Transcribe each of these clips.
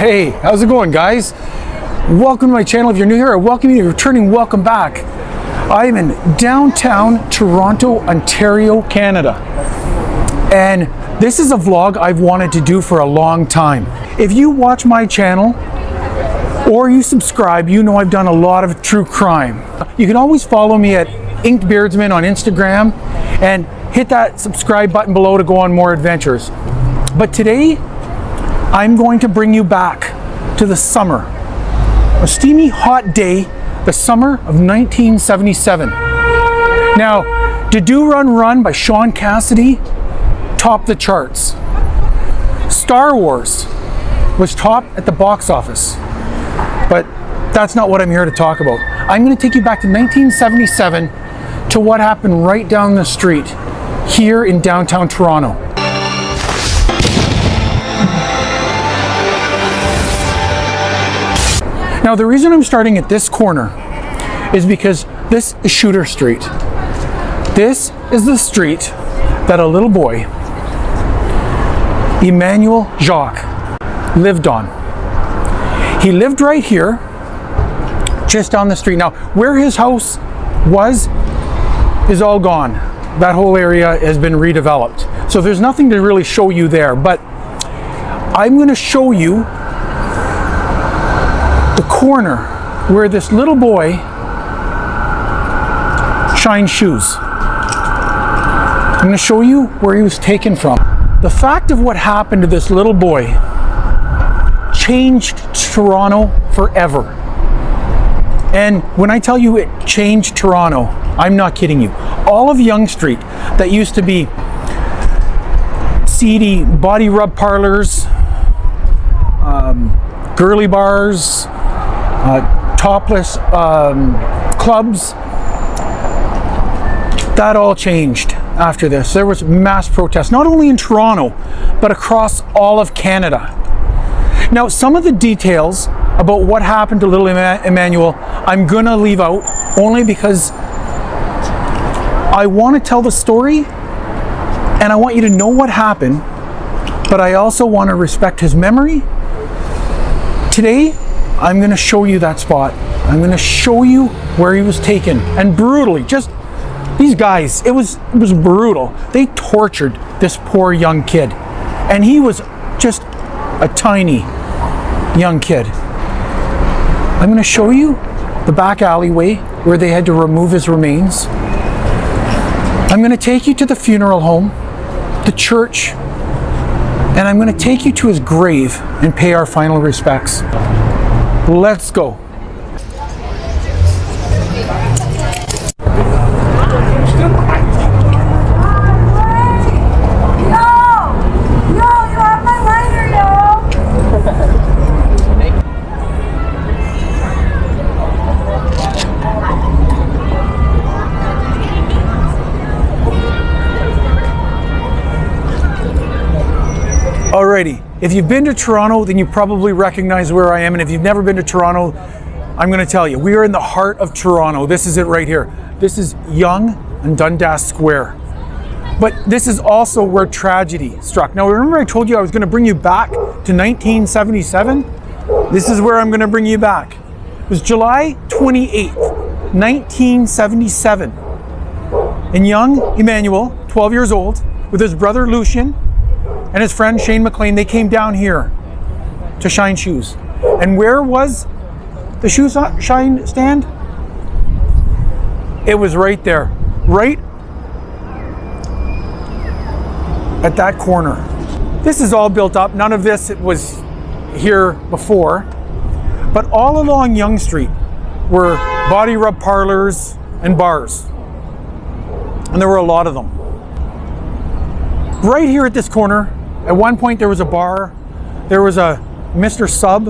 Hey, how's it going, guys? Welcome to my channel. If you're new here, I welcome you. Returning, welcome back. I'm in downtown Toronto, Ontario, Canada. And this is a vlog I've wanted to do for a long time. If you watch my channel or you subscribe, you know I've done a lot of true crime. You can always follow me at Inked Beardsman on Instagram and hit that subscribe button below to go on more adventures. But today, I'm going to bring you back to the summer. A steamy, hot day, the summer of 1977. Now, Did Do Run Run by Sean Cassidy topped the charts. Star Wars was top at the box office. But that's not what I'm here to talk about. I'm going to take you back to 1977 to what happened right down the street here in downtown Toronto. Now, the reason I'm starting at this corner is because this is Shooter Street. This is the street that a little boy, Emanuel Jaques, lived on. He lived right here, just down the street. Now, where his house was is all gone. That whole area has been redeveloped. So there's nothing to really show you there, but I'm going to show you the corner where this little boy shined shoes. I'm going to show you where he was taken from. The fact of what happened to this little boy changed Toronto forever. And when I tell you it changed Toronto, I'm not kidding you. All of Yonge Street that used to be seedy body rub parlors, girly bars, topless clubs, that all changed after this. There was mass protests, not only in Toronto, but across all of Canada. Now, some of the details about what happened to little Emanuel, I'm gonna leave out only because I want to tell the story and I want you to know what happened, but I also want to respect his memory. Today, I'm going to show you that spot. I'm going to show you where he was taken, and brutally, just these guys, it was brutal. They tortured this poor young kid, and he was just a tiny young kid. I'm going to show you the back alleyway where they had to remove his remains. I'm going to take you to the funeral home, the church, and I'm going to take you to his grave and pay our final respects. Let's go. Alrighty, if you've been to Toronto, then you probably recognize where I am, and if you've never been to Toronto, I'm going to tell you, we are in the heart of Toronto. This is it right here. This is Yonge Dundas Square. But this is also where tragedy struck. Now, remember I told you I was going to bring you back to 1977? This is where I'm going to bring you back. It was July 28th, 1977. And young Emanuel, 12 years old, with his brother Lucien, and his friend Shane McLean, they came down here to shine shoes. And where was the shoe shine stand? It was right there, right at that corner. This is all built up. None of this was here before. But all along Yonge Street were body rub parlors and bars. And there were a lot of them. Right here at this corner, at one point there was a bar, there was a Mr. Sub,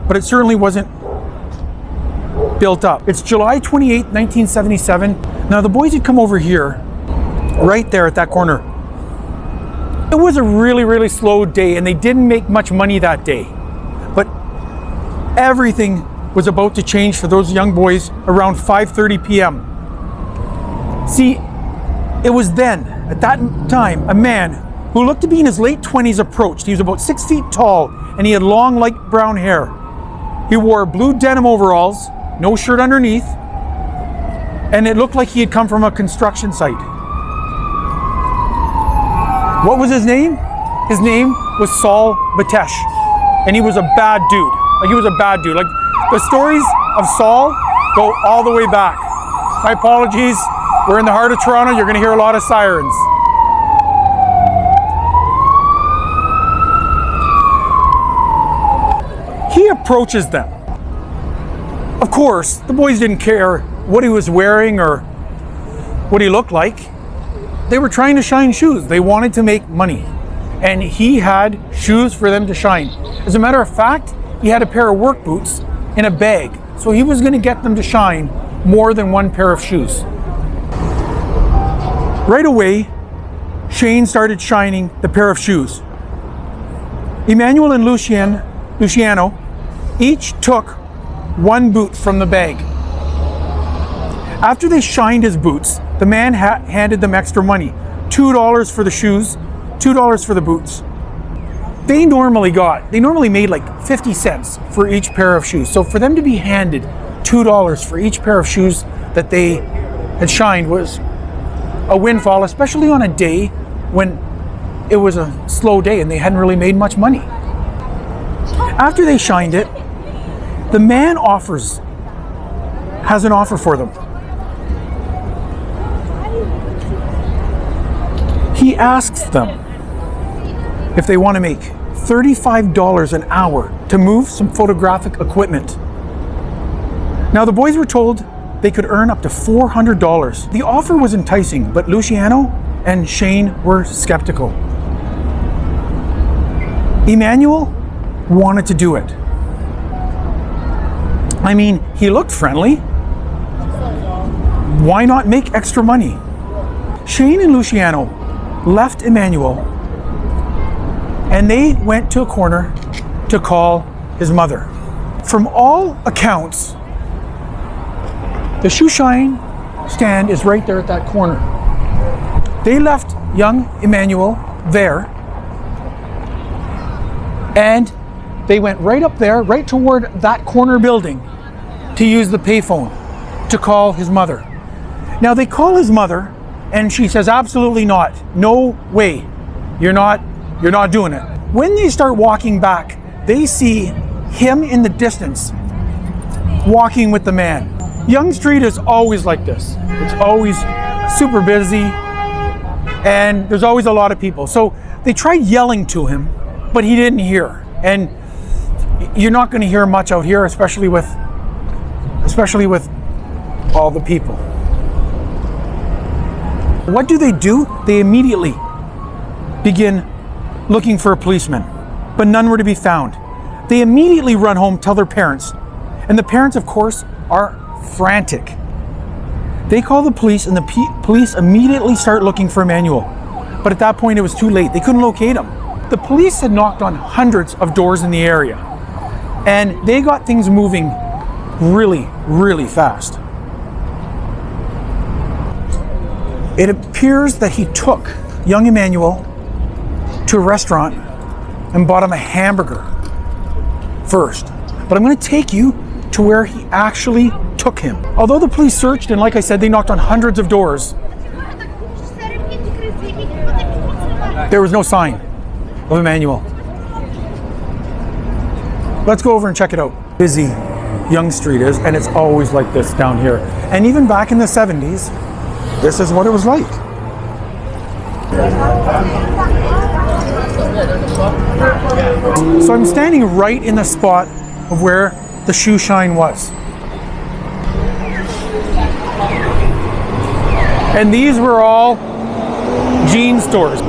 but it certainly wasn't built up. It's July 28, 1977. Now the boys had come over here, right there at that corner. It was a really, really slow day and they didn't make much money that day. But everything was about to change for those young boys around 5:30 p.m. See, it was then, at that time, a man who looked to be in his late 20s, approached. He was about 6 feet tall, and he had long, light brown hair. He wore blue denim overalls, no shirt underneath, and it looked like he had come from a construction site. What was his name? His name was Saul Batesh, and he was a bad dude. Like, he was a bad dude. Like, the stories of Saul go all the way back. My apologies. We're in the heart of Toronto. You're going to hear a lot of sirens. He approaches them. Of course, the boys didn't care what he was wearing or what he looked like. They were trying to shine shoes. They wanted to make money. And he had shoes for them to shine. As a matter of fact, he had a pair of work boots in a bag. So he was going to get them to shine more than one pair of shoes. Right away, Shane started shining the pair of shoes. Emanuel and Luciano each took one boot from the bag. After they shined his boots, the man handed them extra money. $2 for the shoes, $2 for the boots. They normally made like 50 cents for each pair of shoes. So for them to be handed $2 for each pair of shoes that they had shined was a windfall, especially on a day when it was a slow day and they hadn't really made much money. After they shined it, the man has an offer for them. He asks them if they want to make $35 an hour to move some photographic equipment. Now, the boys were told they could earn up to $400. The offer was enticing, but Luciano and Shane were skeptical. Emanuel wanted to do it. I mean, he looked friendly. Why not make extra money? Shane and Luciano left Emanuel and they went to a corner to call his mother. From all accounts, the Shoeshine stand is right there at that corner. They left young Emanuel there and they went right up there, right toward that corner building to use the payphone to call his mother. Now they call his mother and she says, absolutely not. No way. You're not doing it. When they start walking back, they see him in the distance walking with the man. Yonge Street is always like this. It's always super busy and there's always a lot of people. So they tried yelling to him, but he didn't hear. And you're not going to hear much out here, especially with all the people. What do? They immediately begin looking for a policeman, but none were to be found. They immediately run home, tell their parents, and the parents, of course, are frantic. They call the police, and the police immediately start looking for Emanuel. But at that point, it was too late. They couldn't locate him. The police had knocked on hundreds of doors in the area, and they got things moving really, really fast. It appears that he took young Emanuel to a restaurant and bought him a hamburger first. But I'm going to take you to where he actually took him. Although the police searched, and like I said, they knocked on hundreds of doors, there was no sign of Emanuel. Let's go over and check it out. Busy Yonge Street is, and it's always like this down here. And even back in the 70s, this is what it was like. So I'm standing right in the spot of where the Shoeshine was. And these were all jean stores.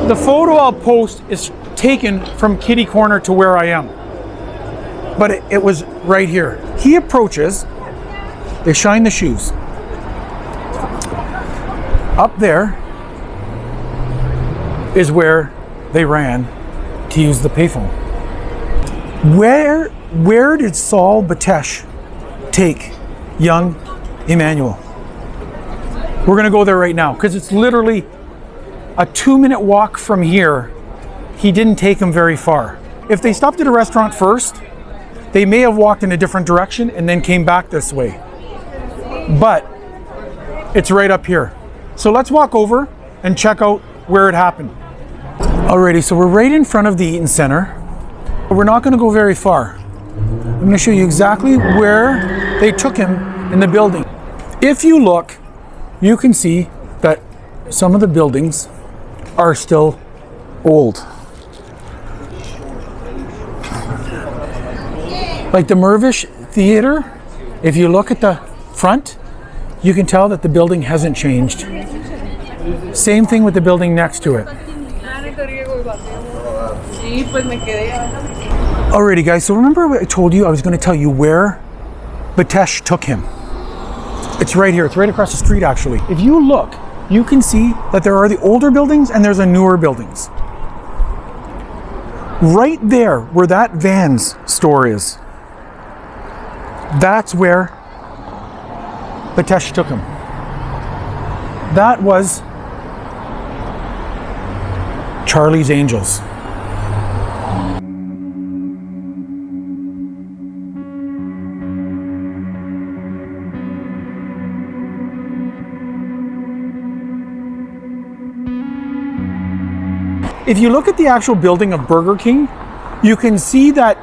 The photo I'll post is taken from kitty corner to where I am. But it was right here. He approaches, they shine the shoes. Up there is where they ran to use the payphone. Where did Saul Batesh take young Emanuel? We're gonna go there right now because it's literally a 2-minute walk from here, he didn't take him very far. If they stopped at a restaurant first, they may have walked in a different direction and then came back this way. But it's right up here. So let's walk over and check out where it happened. Alrighty, so we're right in front of the Eaton Center. But we're not going to go very far. I'm going to show you exactly where they took him in the building. If you look, you can see that some of the buildings are still old. Like the Mirvish Theater, if you look at the front, you can tell that the building hasn't changed. Same thing with the building next to it. Alrighty guys, so remember I told you I was going to tell you where Bitesh took him. It's right here, it's right across the street actually. If you look, you can see that there are the older buildings and there's the newer buildings. Right there where that Vans store is, that's where Bitesh took him. That was Charlie's Angels. If you look at the actual building of Burger King, you can see that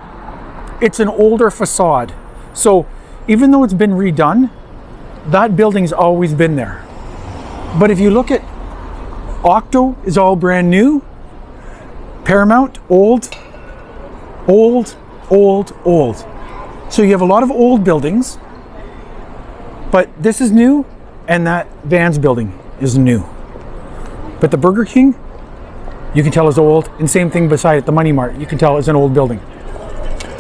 it's an older facade. So even though it's been redone, that building's always been there. But if you look at Octo, is all brand new. Paramount, old. So you have a lot of old buildings, but this is new, and that Vans building is new. But the Burger King, you can tell is old, and same thing beside it, the Money Mart, you can tell is an old building.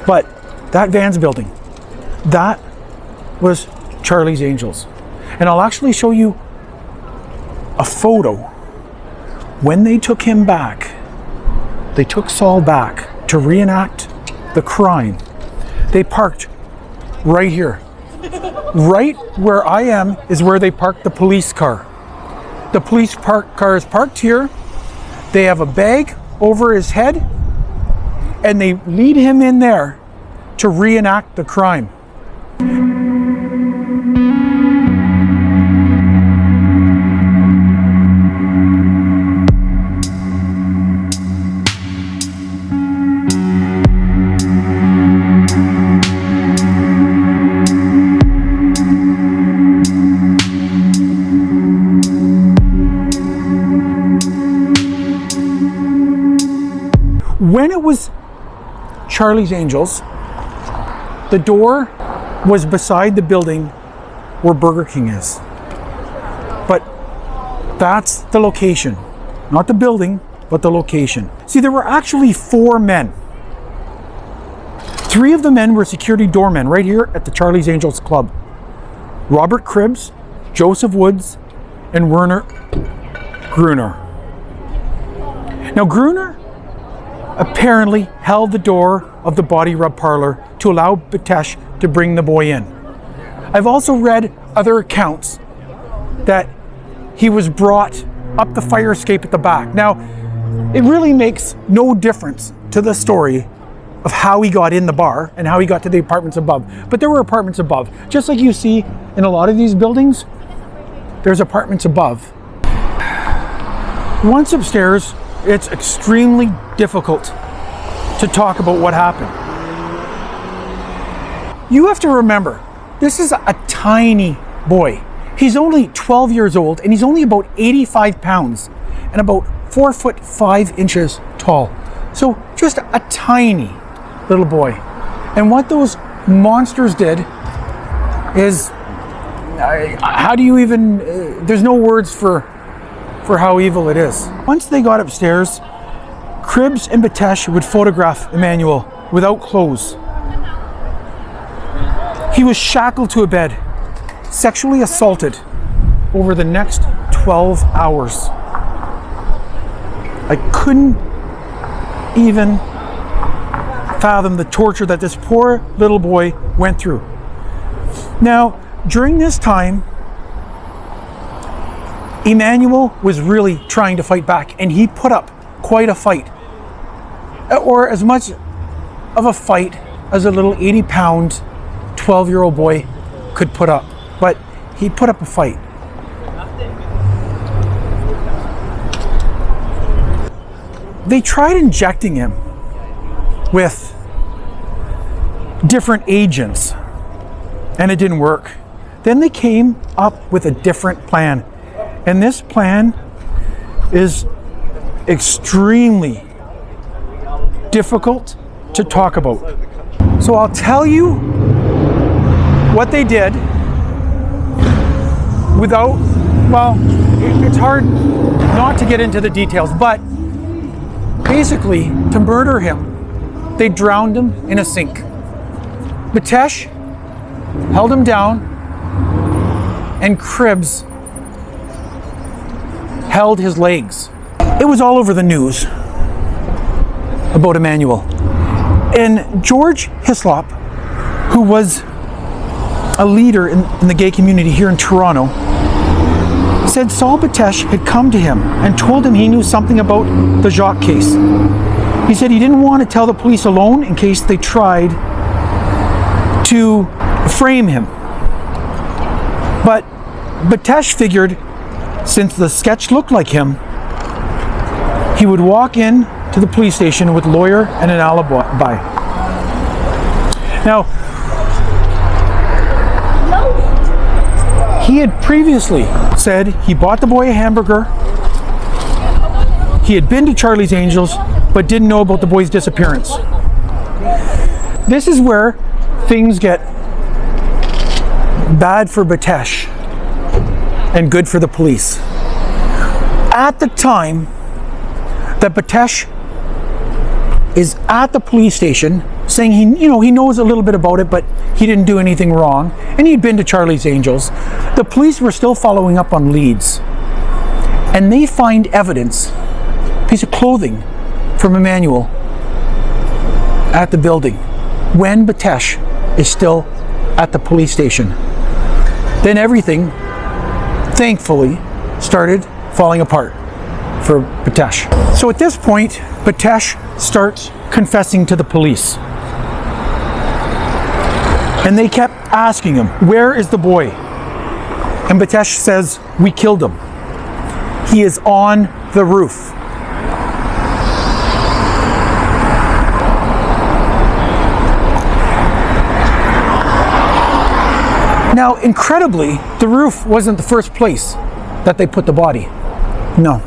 But that Vans building, that was Charlie's Angels. And I'll actually show you a photo. When they took him back, they took Saul back to reenact the crime. They parked right here. Right where I am is where they parked the police car. The police car is parked here. They have a bag over his head, and they lead him in there to reenact the crime. When it was Charlie's Angels, the door was beside the building where Burger King is. But that's the location. Not the building, but the location. See, there were actually 4 men. 3 of the men were security doormen right here at the Charlie's Angels Club. Robert Cribbs, Joseph Woods, and Werner Gruner. Now Gruner apparently held the door of the body rub parlor to allow Bitesh to bring the boy in. I've also read other accounts that he was brought up the fire escape at the back. Now, it really makes no difference to the story of how he got in the bar and how he got to the apartments above. But there were apartments above. Just like you see in a lot of these buildings, there's apartments above. Once upstairs, it's extremely difficult to talk about what happened. You have to remember, this is a tiny boy. He's only 12 years old, and he's only about 85 pounds and about 4 foot 5 inches tall. So just a tiny little boy. And what those monsters did is, how do you even, there's no words for how evil it is. Once they got upstairs, Cribbs and Bitesh would photograph Emanuel without clothes. He was shackled to a bed, sexually assaulted over the next 12 hours. I couldn't even fathom the torture that this poor little boy went through. Now, during this time, Emanuel was really trying to fight back, and he put up quite a fight, or as much of a fight as a little 80-pound 12-year-old boy could put up, but he put up a fight. They tried injecting him with different agents, and it didn't work. Then they came up with a different plan, and this plan is extremely difficult to talk about. So I'll tell you what they did without, well, it's hard not to get into the details, but basically, to murder him, they drowned him in a sink. Bitesh held him down, and Cribs held his legs. It was all over the news about Emanuel. And George Hislop, who was a leader in the gay community here in Toronto, said Saul Bitesh had come to him and told him he knew something about the Jaques case. He said he didn't want to tell the police alone in case they tried to frame him. But Bitesh figured, since the sketch looked like him, he would walk in to the police station with a lawyer and an alibi. Now, he had previously said he bought the boy a hamburger, he had been to Charlie's Angels, but didn't know about the boy's disappearance. This is where things get bad for Bitesh and good for the police. At the time that Bitesh is at the police station saying he knows a little bit about it, but he didn't do anything wrong, and he'd been to Charlie's Angels, the police were still following up on leads, and they find evidence, a piece of clothing from Emanuel at the building when Bitesh is still at the police station. Then everything, thankfully, started falling apart for Bitesh. So at this point, Bitesh starts confessing to the police. And they kept asking him, "Where is the boy?" And Bitesh says, "We killed him. He is on the roof." Now, incredibly, the roof wasn't the first place that they put the body. No.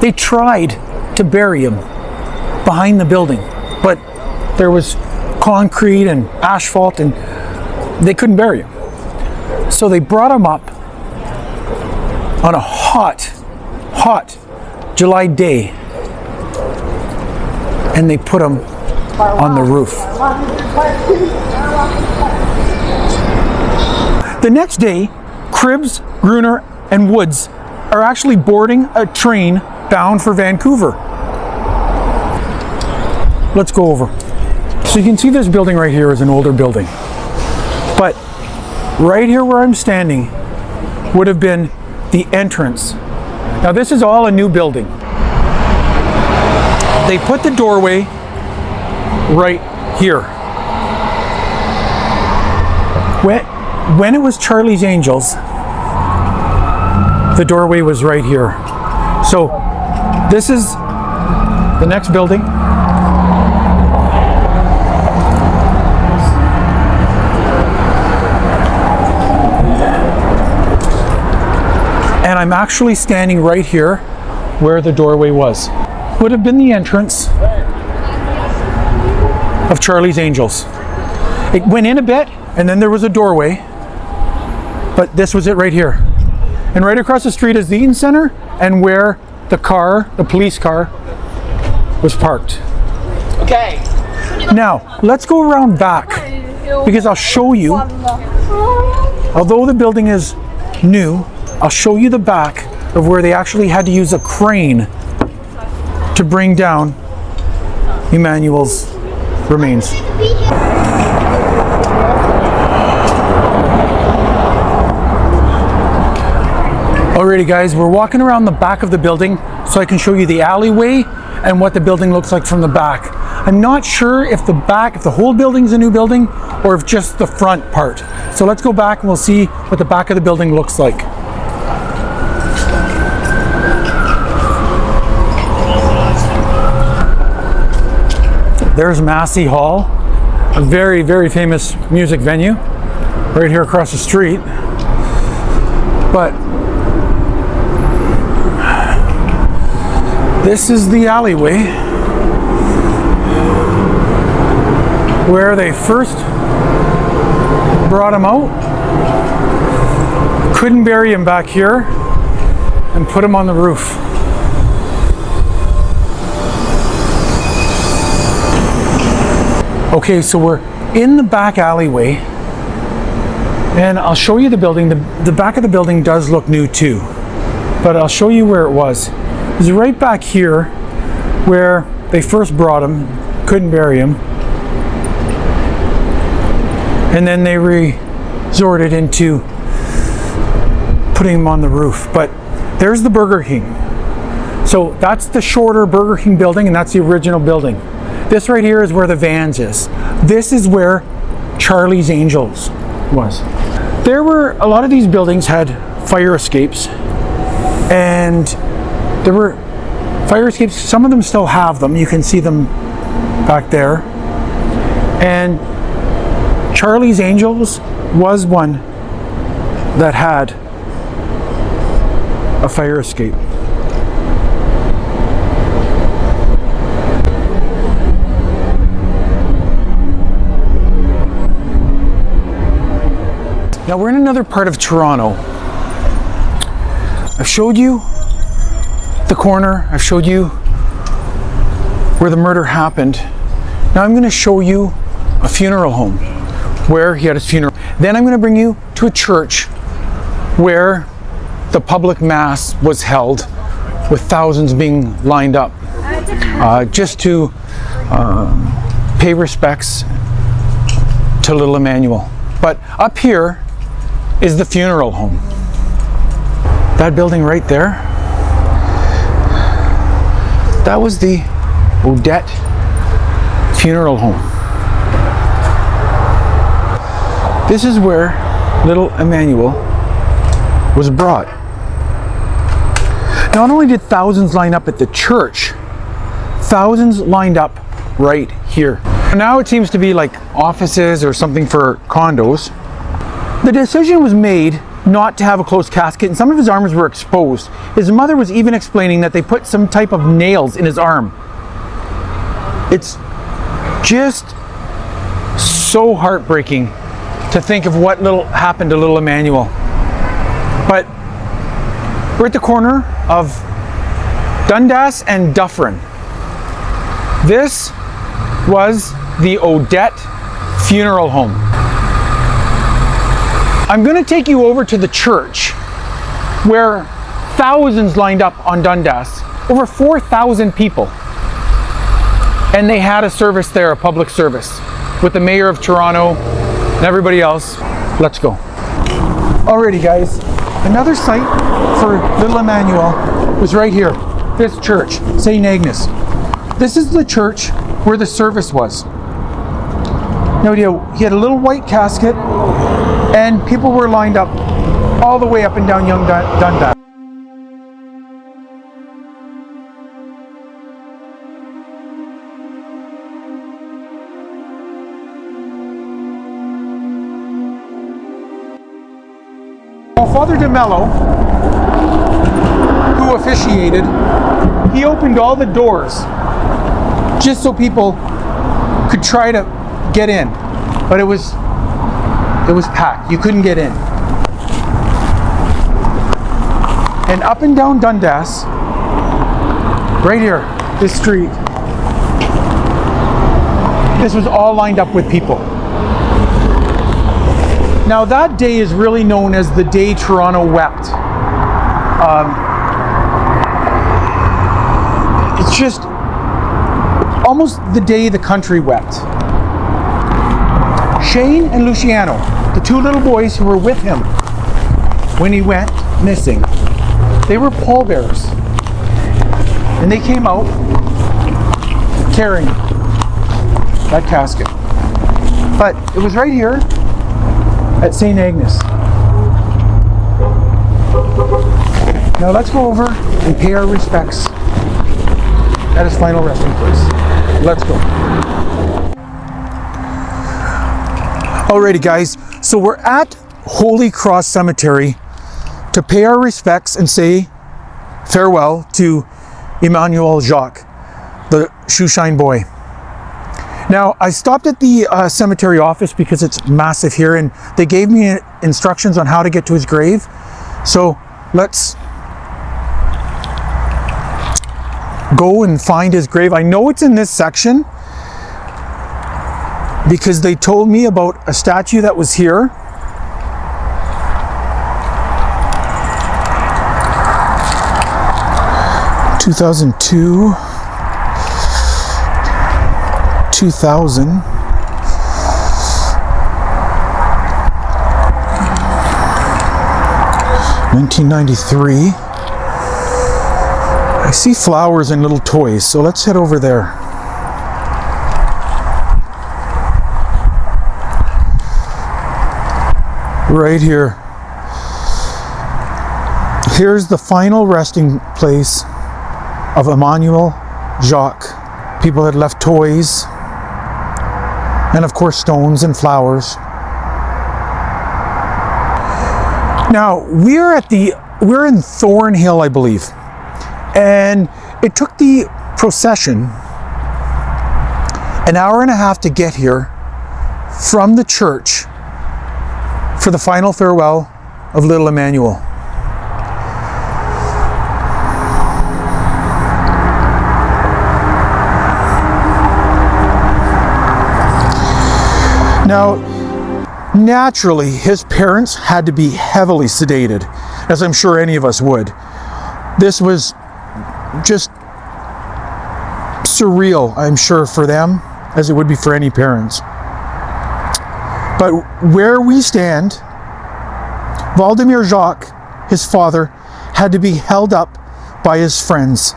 They tried to bury him behind the building, but there was concrete and asphalt, and they couldn't bury him. So they brought him up on a hot July day, and they put him on the roof. The next day, Cribs, Gruner, and Woods are actually boarding a train bound for Vancouver. Let's go over. So you can see this building right here is an older building. But right here where I'm standing would have been the entrance. Now this is all a new building. They put the doorway right here. When it was Charlie's Angels, the doorway was right here. So this is the next building. And I'm actually standing right here where the doorway was. Would have been the entrance of Charlie's Angels. It went in a bit, and then there was a doorway, but this was it right here. And right across the street is the Eaton Center, and where the police car, was parked. Okay. Now, let's go around back, because I'll show you, although the building is new, I'll show you the back of where they actually had to use a crane to bring down Emanuel's remains. Alrighty guys, we're walking around the back of the building so I can show you the alleyway and what the building looks like from the back. I'm not sure if the whole building's a new building or if just the front part. So let's go back and we'll see what the back of the building looks like. There's Massey Hall, a very, very famous music venue right here across the street. But this is the alleyway where they first brought him out, couldn't bury him back here, and put him on the roof. Okay, so we're in the back alleyway, and I'll show you the building. The back of the building does look new too, but I'll show you where it was. It was right back here where they first brought him, couldn't bury him, and then they resorted into putting him on the roof. But there's the Burger King. So that's the shorter Burger King building, and that's the original building. This right here is where the Vans is. This is where Charlie's Angels was. There were, a lot of these buildings had fire escapes, and there were fire escapes, some of them still have them. You can see them back there. And Charlie's Angels was one that had a fire escape. Now we're in another part of Toronto. I've showed you the corner, I've showed you where the murder happened. Now I'm going to show you a funeral home where he had his funeral. Then I'm going to bring you to a church where the public mass was held with thousands being lined up just to pay respects to little Emanuel. But up here is the funeral home. That building right there, that was the Odette Funeral Home. This is where little Emanuel was brought. Not only did thousands line up at the church, thousands lined up right here. Now it seems to be like offices or something for condos. The decision was made not to have a closed casket, and some of his arms were exposed. His mother was even explaining that they put some type of nails in his arm. It's just so heartbreaking to think of what happened to little Emanuel. But we're at the corner of Dundas and Dufferin. This was the Odette Funeral Home. I'm going to take you over to the church where thousands lined up on Dundas, over 4,000 people. And they had a service there, a public service, with the mayor of Toronto and everybody else. Let's go. Alrighty guys, another site for little Emanuel was right here, this church, St. Agnes. This is the church where the service was. Now he had a little white casket, and people were lined up all the way up and down Yonge Dundas. Well, Father DeMello, who officiated, he opened all the doors just so people could try to get in, but it was packed. You couldn't get in. And up and down Dundas, right here, this street, this was all lined up with people. Now that day is really known as the day Toronto wept. It's just almost the day the country wept. Shane and Luciano, the two little boys who were with him when he went missing, They were pallbearers. And they came out carrying that casket. But it was right here at St. Agnes. Now let's go over and pay our respects at his final resting place. Let's go. Alrighty guys, so we're at Holy Cross Cemetery to pay our respects and say farewell to Emanuel Jaques, the Shoeshine boy. Now, I stopped at the cemetery office because it's massive here, and they gave me instructions on how to get to his grave. So let's go and find his grave. I know it's in this section because they told me about a statue that was here. (2002) 2000, 1993. I see flowers and little toys, so let's head over there. Right here. Here's the final resting place of Emanuel Jaques. People had left toys, and of course stones and flowers. Now we're in Thornhill, I believe, and it took the procession an hour and a half to get here from the church for the final farewell of little Emmanuel. Now, naturally, his parents had to be heavily sedated, as I'm sure any of us would. This was just surreal, I'm sure, for them, as it would be for any parents. But where we stand, Vladimir Jaques, his father, had to be held up by his friends.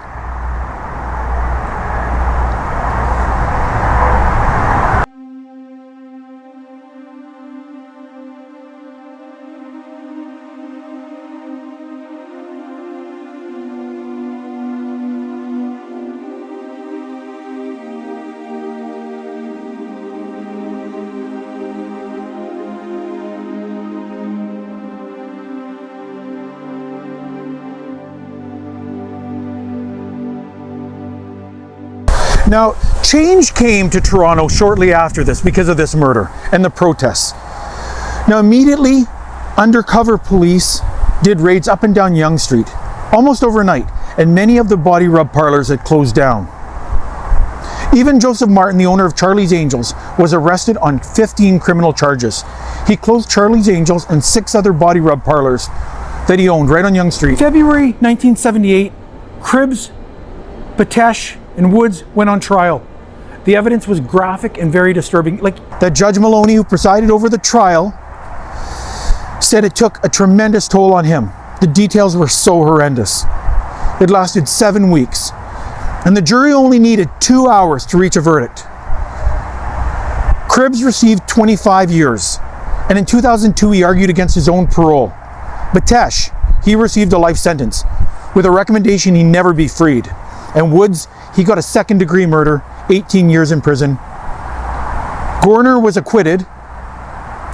Now, change came to Toronto shortly after this because of this murder and the protests. Now, immediately, undercover police did raids up and down Yonge Street, almost overnight, and many of the body rub parlors had closed down. Even Joseph Martin, the owner of Charlie's Angels, was arrested on 15 criminal charges. He closed Charlie's Angels and 6 other body rub parlors that he owned right on Yonge Street. February 1978, Cribbs, Batesh, and Woods went on trial. The evidence was graphic and very disturbing. That Judge Maloney, who presided over the trial, said it took a tremendous toll on him. The details were so horrendous. It lasted 7 weeks, and the jury only needed 2 hours to reach a verdict. Cribbs received 25 years, and in 2002 he argued against his own parole. Batesh, he received a life sentence with a recommendation he never be freed. And Woods, he got a second-degree murder, 18 years in prison. Gorner was acquitted,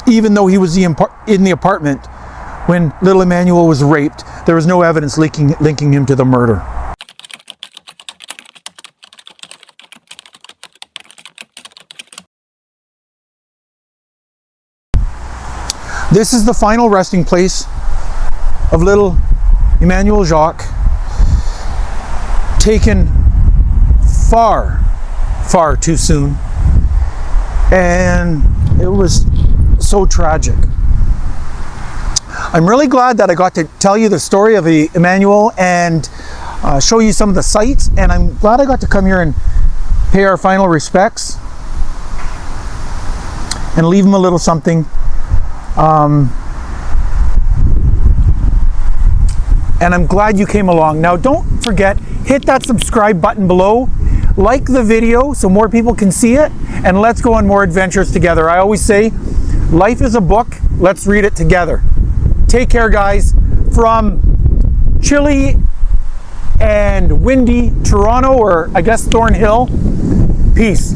even though he was in the apartment when little Emmanuel was raped. There was no evidence linking him to the murder. This is the final resting place of little Emanuel Jaques, taken far, far too soon, and it was so tragic. I'm really glad that I got to tell you the story of Emanuel and show you some of the sights, and I'm glad I got to come here and pay our final respects and leave him a little something. and I'm glad you came along. Now, don't forget, hit that subscribe button below, like the video so more people can see it, and let's go on more adventures together. I always say, life is a book, let's read it together. Take care, guys. From chilly and windy Toronto, or I guess Thornhill, peace.